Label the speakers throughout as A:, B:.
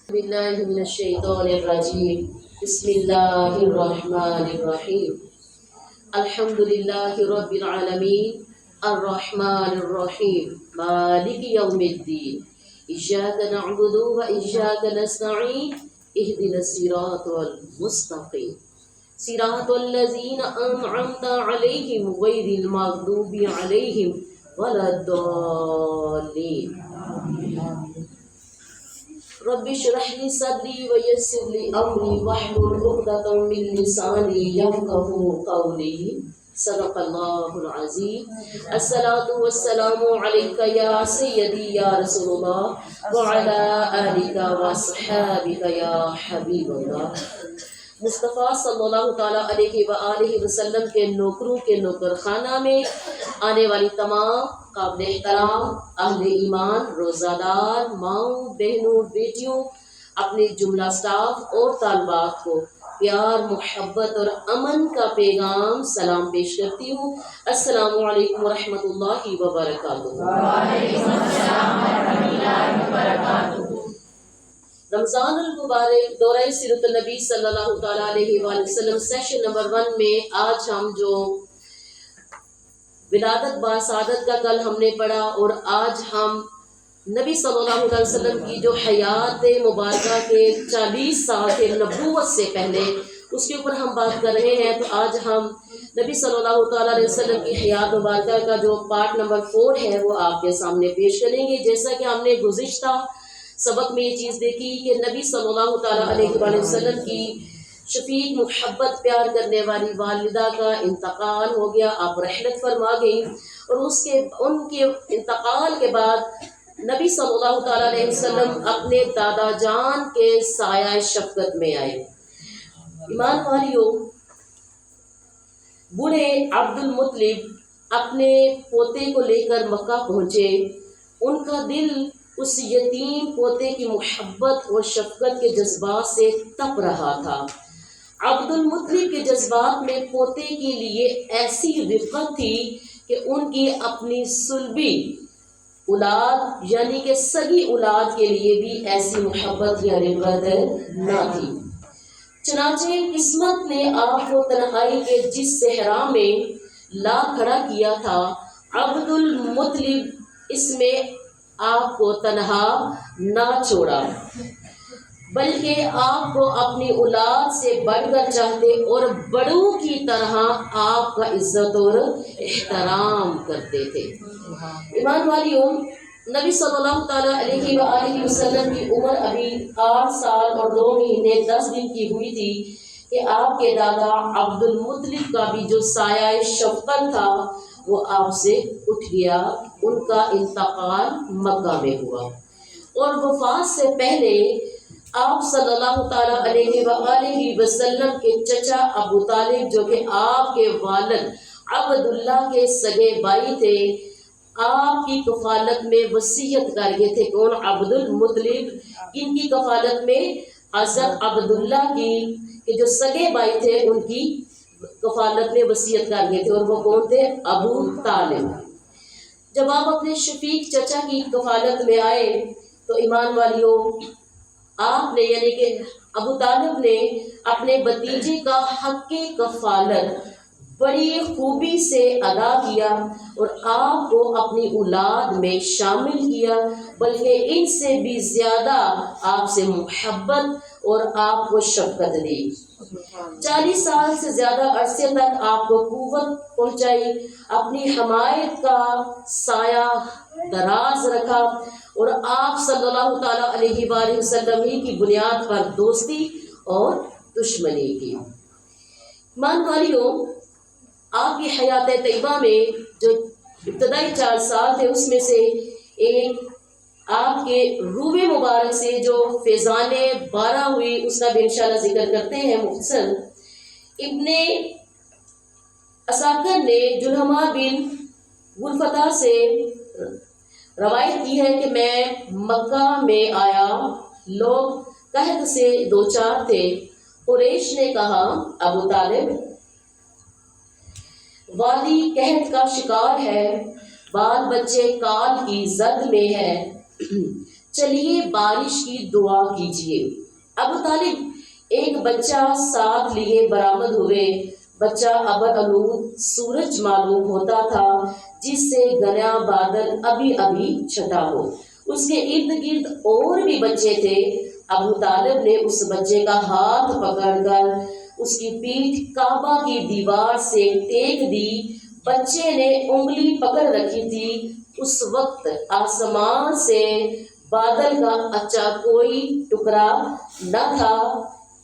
A: بالله من الشيطان الرجيم بسم الله الرحمن الرحيم الحمد لله رب العالمين الرحمن الرحيم مالك يوم الدين إياك نعبد وإياك نستعين اهدنا الصراط المستقيم صراط الذين أنعمت عليهم غير المغضوب عليهم ولا الضالين رب اشرح لي صدري ويسر لي امري واحلل عقدة من لساني يفقهوا قولي صدق الله العظيم الصلاة والسلام عليك يا سيدي يا رسول الله وعلى آلك وصحابك يا حبيب الله مصطفیٰ صلی اللہ تعالیٰ علیہ وآلہ وسلم کے نوکروں کے نوکر خانہ میں آنے والی تمام قابل احترام اہل ایمان روزہ دار ماؤں بہنوں بیٹیوں اپنے جملہ سٹاف اور طالبات کو پیار محبت اور امن کا پیغام سلام پیش کرتی ہوں السلام علیکم ورحمۃ اللہ وبرکاتہ۔ وعلیکم السلام ورحمۃ اللہ وبرکاتہ۔ رمضان المبارک دورہ سیرت النبی صلی اللہ تعالیٰ علیہ وآلہ وسلم سیشن نمبر 1 میں آج ہم جو ولادت باسعادت کا کل ہم نے پڑھا اور آج ہم نبی صلی اللہ علیہ وسلم کی جو حیات مبارکہ کے 40 سال کے نبوت سے پہلے اس کے اوپر ہم بات کر رہے ہیں، تو آج ہم نبی صلی اللہ تعالیٰ علیہ وسلم کی حیات مبارکہ کا جو پارٹ نمبر 4 ہے وہ آپ کے سامنے پیش کریں گے۔ جیسا کہ ہم نے گزشتہ سبق میں یہ چیز دیکھی کہ نبی صلی اللہ تعالیٰ علیہ وسلم کی شفیق محبت پیار کرنے والی والدہ کا انتقال ہو گیا، آپ رحلت فرما گئی، اور ان کے انتقال کے بعد نبی صلی اللہ تعالیٰ علیہ وسلم اپنے دادا جان کے سایہ شفقت میں آئے۔ ایمان والیوں، بوڑھے عبد المطلب اپنے پوتے کو لے کر مکہ پہنچے، ان کا دل اس یتیم پوتے کی محبت اور شفقت کے جذبات سے تپ رہا تھا۔ عبد المطلب کے جذبات میں پوتے کے لیے ایسی رفقت تھی کہ ان کی اپنی صلبی اولاد یعنی کہ سگی اولاد کے لیے بھی ایسی محبت یا رفقت نہ تھی۔ چنانچہ قسمت نے آپ کو تنہائی کے جس صحرا میں لا کھڑا کیا تھا، عبد المطلب اس میں آپ کو تنہا نہ چھوڑا، بلکہ آپ کو اپنی اولاد سے بڑھ کر چاہتے اور بڑوں کی طرح آپ کا عزت اور احترام کرتے تھے۔ ایمان والیوں، نبی صلی اللہ تعالیٰ علیہ وآلہ وسلم کی عمر ابھی 8 سال اور 2 مہینے 10 دن کی ہوئی تھی کہ آپ کے دادا عبد المطلب کا بھی جو سایہ شفقت تھا وہ آپ سے اٹھ گیا۔ ان کا انتقال مکہ میں ہوا، اور وفات سے پہلے آپ صلی اللہ تعالیٰ علیہ وآلہ وسلم کے چچا ابو طالب جو کہ آپ کے والد عبداللہ کے سگے بھائی تھے، آپ کی کفالت میں وصیت کر گئے تھے۔ کون؟ عبد المطلب۔ ان کی کفالت میں حضرت عبداللہ کی کہ جو سگے بھائی تھے ان کی کفالت میں وصیت کر گئے تھے، اور وہ کون تھے؟ ابو طالب۔ جب آپ اپنے شفیق چچا کی کفالت میں آئے تو ایمان والیوں، آپ نے یعنی کہ ابو طالب نے اپنے بھتیجے کا حق کفالت بڑی خوبی سے ادا کیا اور آپ کو اپنی اولاد میں شامل کیا، بلکہ ان سے بھی زیادہ آپ سے محبت اور آپ کو شفقت دی۔ 40 سال سے زیادہ عرصے تک آپ کو قوت پہنچائی، اپنی حمایت کا سایہ دراز رکھا، اور آپ صلی اللہ تعالیٰ علیہ وآلہ وسلم ہی کی بنیاد پر دوستی اور دشمنی کی۔ مان والیوں، آپ کی حیات طیبہ میں جو ابتدائی 4 سال تھے اس میں سے ایک آپ کے روح مبارک سے جو فیضان بارہ ہوئی اس کا بھی انشاءاللہ ذکر کرتے ہیں۔ مختصر ابن اساکر نے جلحمہ بن غلفتہ سے روایت کی ہے کہ میں مکہ میں آیا، لوگ قحط سے دوچار تھے۔ قریش نے کہا ابو طالب وادی قحط کا شکار ہے، بال بچے کال کی زد میں ہے، چلیے بارش کی دعا کیجیے۔ ابو طالب ایک بچہ ساتھ لیے برآمد ہوئے۔ بچہ ابر آلود سورج معلوم ہوتا تھا جس سے گھنا بادل ابھی ابھی چھٹا ہو۔ اس کے ارد گرد اور بھی بچے تھے۔ ابو طالب نے اس بچے کا ہاتھ پکڑ کر اس کی پیٹھ کعبہ کی دیوار سے ٹیک دی۔ بچے نے انگلی پکڑ رکھی تھی۔ اس وقت آسمان سے بادل کا اچھا کوئی ٹکڑا نہ تھا۔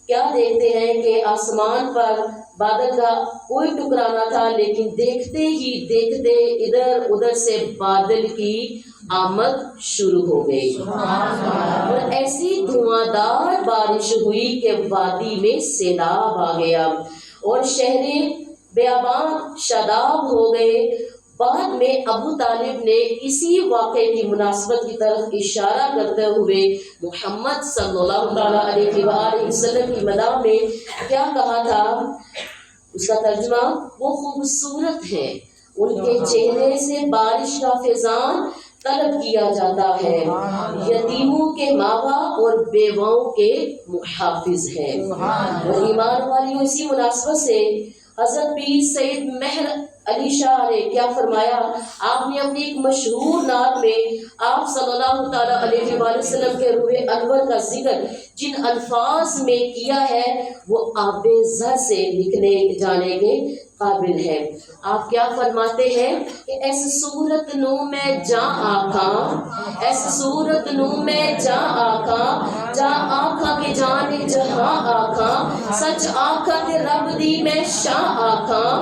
A: کیا دیکھتے ہیں کہ آسمان پر بادل کا کوئی ٹکڑا نہ تھا، لیکن دیکھتے ہی دیکھتے ادھر ادھر سے بادل کی آمد شروع ہو گئی اور ایسی دھواں دار بارش ہوئی کہ وادی میں سیلاب آ گیا اور شہریں بیابان شاداب ہو گئے۔ بعد میں ابو طالب نے اسی واقعے کی مناسبت کی طرف اشارہ کرتے ہوئے محمد صلی اللہ علیہ وآلہ وسلم کی مدح میں کیا کہا تھا؟ اس کا ترجمہ: وہ خوبصورت ہیں، ان کے چہرے سے بارش کا فیضان طلب کیا جاتا ہے، یتیموں کے ماں باپ اور بیواؤں کے محافظ ہیں۔ اور ایمان والیوں، اسی مناسبت سے حضرت پیر سید مہر علی شاہ نے کیا فرمایا؟ آپ نے اپنی ایک مشہور نعت میں آپ صلی اللہ تعالیٰ علیہ وآلہ وسلم کے روح انور کا ذکر جن الفاظ میں کیا ہے وہ آب زر سے لکھنے جانے کے قابل ہے۔ آپ کیا فرماتے ہیں کہ ایس صورت نو میں جاں آکھاں، ایس صورت نو میں جاں آکھاں، جاں آکھاں کے جانے جہاں آکھاں، سچ آکھاں تے رب دی میں شاہ آکھاں،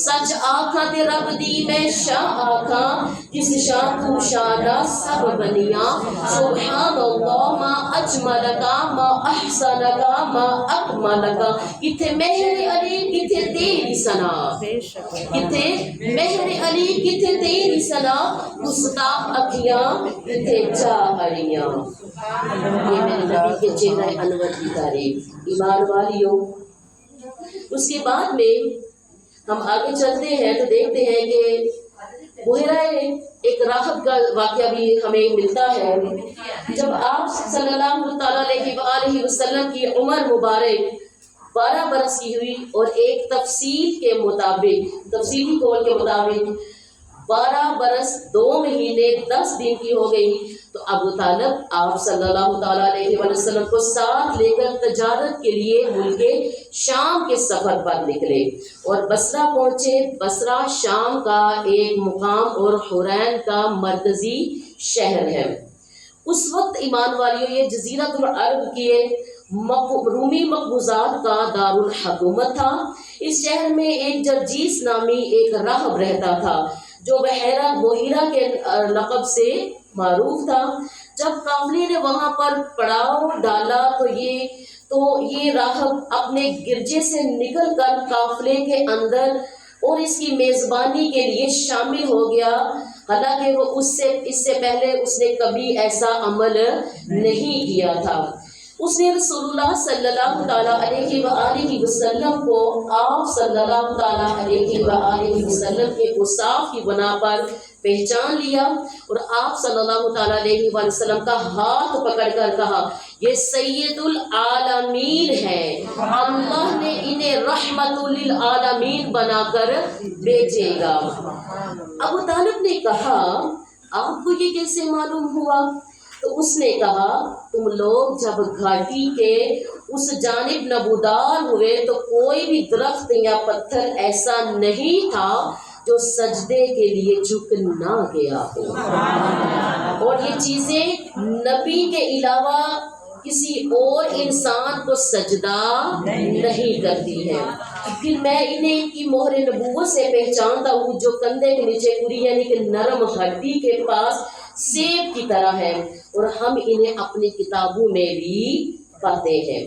A: سچ آکھاں تے رب دی میں شاہ آکھاں، جس شاہ تو شانہ سب بنیاں، سبحان اللہ ما اجملکا ما احسنکا ما اکملکا۔ کتھے مہر علی کتھے تیری ثنا، کتھے مہر علی کتھے تیری ثنا، گستاخ اکھیاں کتھے جا اڑیاں۔ یہ میرے نبی کے چہرہ انور کی تعریف۔ ایمان والیوں، اس کے بعد میں ہم آگے چلتے ہیں تو دیکھتے ہیں کہ بحیرہ ایک راہب کا واقعہ بھی ہمیں ملتا ہے۔ جب آپ صلی اللہ تعالیٰ علیہ وآلہ وسلم کی عمر مبارک 12 برس کی ہوئی اور ایک تفصیل کے مطابق، تفصیلی قول کے مطابق 12 برس 2 مہینے 10 دن کی ہو گئی تو ابو طالب آپ صلی اللہ تعالیٰ علیہ وسلم کو ساتھ لے کر تجارت کے لیے ملک شام کے سفر پر نکلے اور بصرہ پہنچے۔ بصرہ شام کا ایک مقام اور حرین کا مرکزی شہر ہے۔ اس وقت ایمان والیوں یہ جزیرۃ العرب کی رومی مقبوضات کا دارالحکومت تھا۔ اس شہر میں ایک جرجیس نامی ایک راہب رہتا تھا جو بحیرہ کے لقب سے معروف تھا۔ جب قافلے نے وہاں پر پڑاؤ ڈالا تو یہ راہب اپنے گرجے سے نکل کر قافلے کے اندر اور اس کی میزبانی کے لیے شامل ہو گیا، حالانکہ وہ اس سے پہلے اس نے کبھی ایسا عمل نہیں کیا تھا۔ اس نے رسول اللہ صلی اللہ تعالیٰ علیہ وآلہ وسلم کو آپ صلی اللہ تعالیٰ علیہ وآلہ وسلم کے اوصاف کی بنا پر پہچان لیا اور آپ صلی اللہ تعالیٰ علیہ وآلہ وسلم کا ہاتھ پکڑ کر کہا، یہ سید العالمین ہے، اللہ نے انہیں رحمت للعالمین بنا کر بھیجے گا۔ ابو طالب نے کہا، آپ کو یہ کیسے معلوم ہوا؟ تو اس نے کہا، تم لوگ جب گھاٹی کے اس جانب نبودار ہوئے تو کوئی بھی درخت یا پتھر ایسا نہیں تھا جو سجدے کے لیے جھک نہ گیا ہو، اور یہ چیزیں نبی کے علاوہ کسی اور انسان کو سجدہ نہیں کرتی ہے۔ پھر میں انہیں کی مہر نبوت سے پہچانتا ہوں جو کندھے کے نیچے پوری یعنی کہ نرم ہڈی کے پاس سیب کی طرح ہے، اور ہم انہیں اپنی کتابوں میں بھی پاتے ہیں۔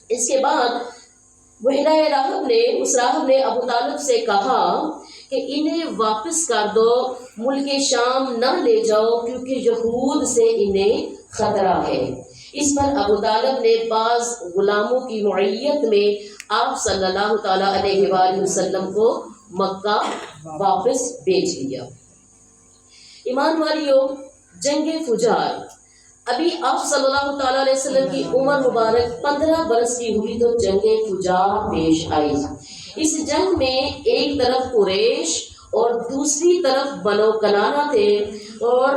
A: اس کے بعد اس راہب نے ابو طالب سے کہا کہ انہیں واپس کر دو، ملک شام نہ لے جاؤ کیونکہ یہود سے انہیں خطرہ ہے۔ اس پر ابو طالب نے بعض غلاموں کی معیت میں آپ صلی اللہ تعالیٰ علیہ وآلہ وسلم کو مکہ واپس بھیج دیا۔ ایمان والیوں، جنگ فجار ابھی آپ صلی اللہ تعالیٰ علیہ وسلم کی عمر مبارک 15 برس کی ہوئی تو جنگ فجار پیش آئی۔ اس جنگ میں ایک طرف قریش اور دوسری طرف بنو کنانہ تھے، اور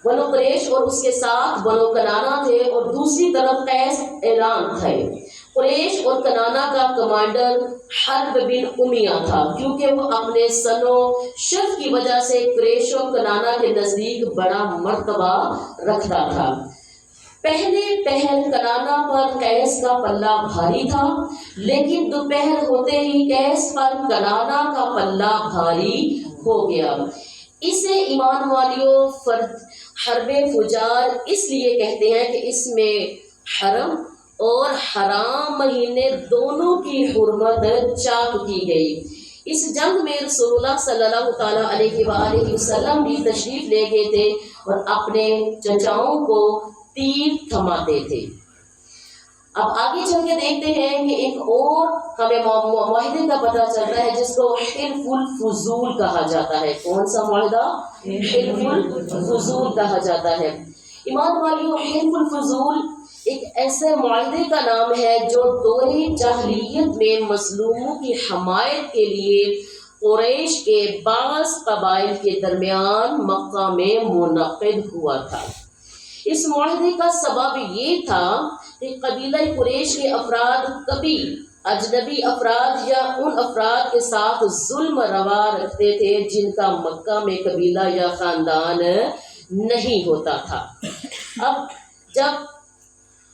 A: بنو قریش اور اس کے ساتھ بنو کنانہ تھے، اور دوسری طرف قیس اعلان تھے۔ قریش اور کنانہ کا کمانڈر حرب بن امیہ تھا، کیونکہ وہ اپنے سنو شرف کی وجہ سے قریش و کنانہ کے نزدیک بڑا مرتبہ رکھتا تھا۔ پہلے پہر کنانہ پر قیس کا پلہ بھاری تھا، لیکن دوپہر ہوتے ہی قیس پر کنانہ کا پلہ بھاری ہو گیا۔ اسے ایمان والیوں حرب فجار اس لیے کہتے ہیں کہ اس میں حرم اور حرام مہینے دونوں کی حرمت چاک کی گئی۔ اس جنگ میں رسول اللہ صلی اللہ تعالیٰ علیہ وآلہ وسلم بھی تشریف لے گئے تھے اور اپنے چچاؤں کو تیر تھماتے تھے۔ اب آگے چل کے دیکھتے ہیں کہ ایک اور ہمیں معاہدے کا پتہ چلتا ہے جس کو حلف الفضول کہا جاتا ہے۔ کون سا معاہدہ؟ حلف الفضول کہا جاتا ہے۔ ایمان والیوں، حلف الفضول ایک ایسے معاہدے کا نام ہے جو دور جاہلیت میں مظلوموں کی حمایت کے لیے قریش کے بعض قبائل کے درمیان مکہ میں منعقد ہوا تھا۔ اس معاہدے کا سبب یہ تھا کہ قبیلہ قریش کے افراد کبھی اجنبی افراد یا ان افراد کے ساتھ ظلم روا رکھتے تھے جن کا مکہ میں قبیلہ یا خاندان نہیں ہوتا تھا۔ اب جب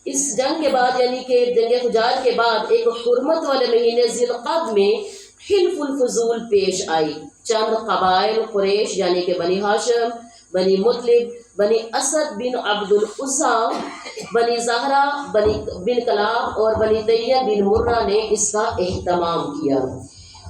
A: اس جنگ کے بعد یعنی کہ جنگ فجار کے بعد ایک حرمت والے مہینے ذی القعدہ میں حلف الفضول پیش آئی۔ چند قبائل قریش یعنی کہ بنی ہاشم، بنی مطلب، بنی اسد بن عبد العزی، بنی زہرہ، بنی بن کلاب اور بنی طیہ بن مرہ نے اس کا اہتمام کیا۔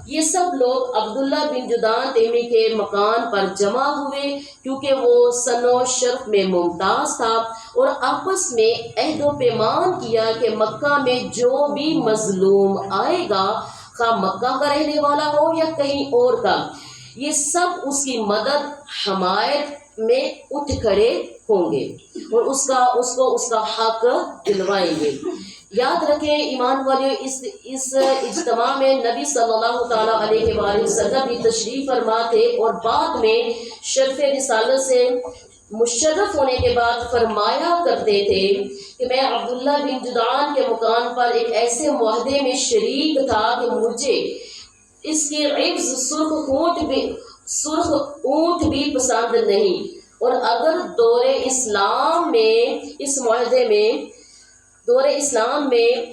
A: یہ سب لوگ عبداللہ بن جدعان تیمی کے مکان پر جمع ہوئے، کیونکہ وہ سنو شرف میں ممتاز تھا، اور آپس میں عہد و پیمان کیا کہ مکہ میں جو بھی مظلوم آئے گا، خواہ مکہ کا رہنے والا ہو یا کہیں اور کا، یہ سب اس کی مدد حمایت میں اٹھ کھڑے ہوں گے اور اس کا حق دلوائیں گے۔ یاد رکھیں ایمان والیوں، اس اجتماع میں نبی صلی اللہ تعالیٰ علیہ وآلہ وسلم بھی تشریف فرما تھے، اور بعد میں شرف رسالت سے مشرف ہونے کے بعد فرمایا کرتے تھے کہ میں عبداللہ بن جدعان کے مکان پر ایک ایسے معاہدے میں شریک تھا کہ مجھے اس کی عوض سرخ اونٹ بھی پسند نہیں، اور اگر دور اسلام میں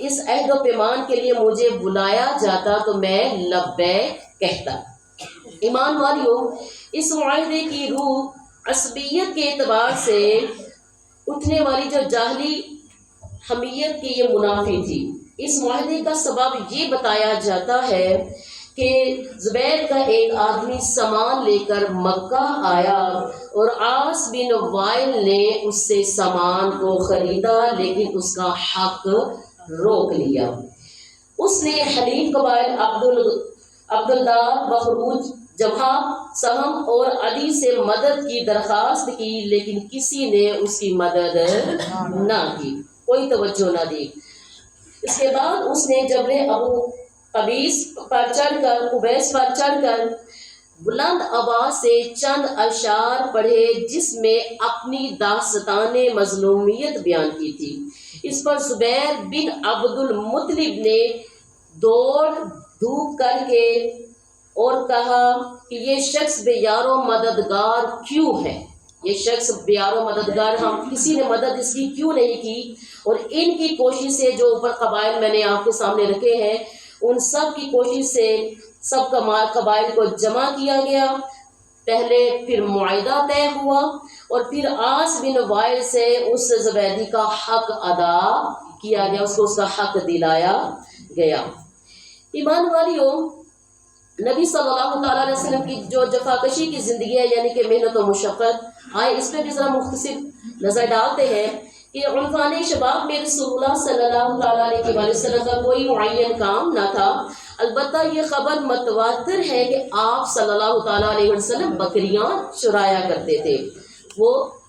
A: اس عہد و پیمان کے لیے مجھے بلایا جاتا تو میں لبیک کہتا۔ ایمان والیوں، اس معاہدے کی روح عصبیت کے اعتبار سے اٹھنے والی جو جاہلی حمیت کی یہ منافی تھی۔ اس معاہدے کا سبب یہ بتایا جاتا ہے کہ زبیر کا ایک آدمی سامان لے کر مکہ آیا اور عاص بن وائل نے اس سے سامان کو خریدا، لیکن اس کا حق روک لیا۔ اس نے حلیف قبائل عبدالدار، بخروج، جمحہ، سہم اور علی سے مدد کی درخواست کی، لیکن کسی نے اس کی مدد نہ کی، کوئی توجہ نہ دی۔ اس کے بعد اس نے جبل ابو قبیس پر چڑھ کر بلند آواز سے چند اشعار پڑھے، جس میں اپنی داستان مظلومیت بیان کی تھی۔ اس پر زبیر بن عبد المطلب نے دوڑ دھوپ کر کے اور کہا کہ یہ شخص بے یار و مددگار کیوں ہے؟ یہ شخص بے یار و مددگار، ہم کسی نے مدد اس کی کیوں نہیں کی؟ اور ان کی کوشش سے جو اوپر قبائل میں نے آپ کے سامنے رکھے ہیں، ان سب کی کوشش سے سب قبائل کو جمع کیا گیا، پہلے پھر معاہدہ طے ہوا، اور پھر عاص بن وائل سے اس زبیدی کا حق ادا کیا گیا، اس کو اس کا حق دلایا گیا۔ ایمان والیوں، نبی صلی اللہ تعالیٰ علیہ وسلم کی جو جفاکشی کی زندگی ہے، یعنی کہ محنت و مشقت، آئے اس پہ بھی ذرا مختصر نظر ڈالتے ہیں کہ عنفان شباب میں رسول اللہ صلی اللہ تعالیٰ علیہ وآلہ وسلم کا کوئی معین کام نہ تھا۔ البتہ یہ خبر متواتر ہے کہ آپ صلی اللہ تعالیٰ علیہ وسلم بکریاں چرایا کرتے تھے۔ وہ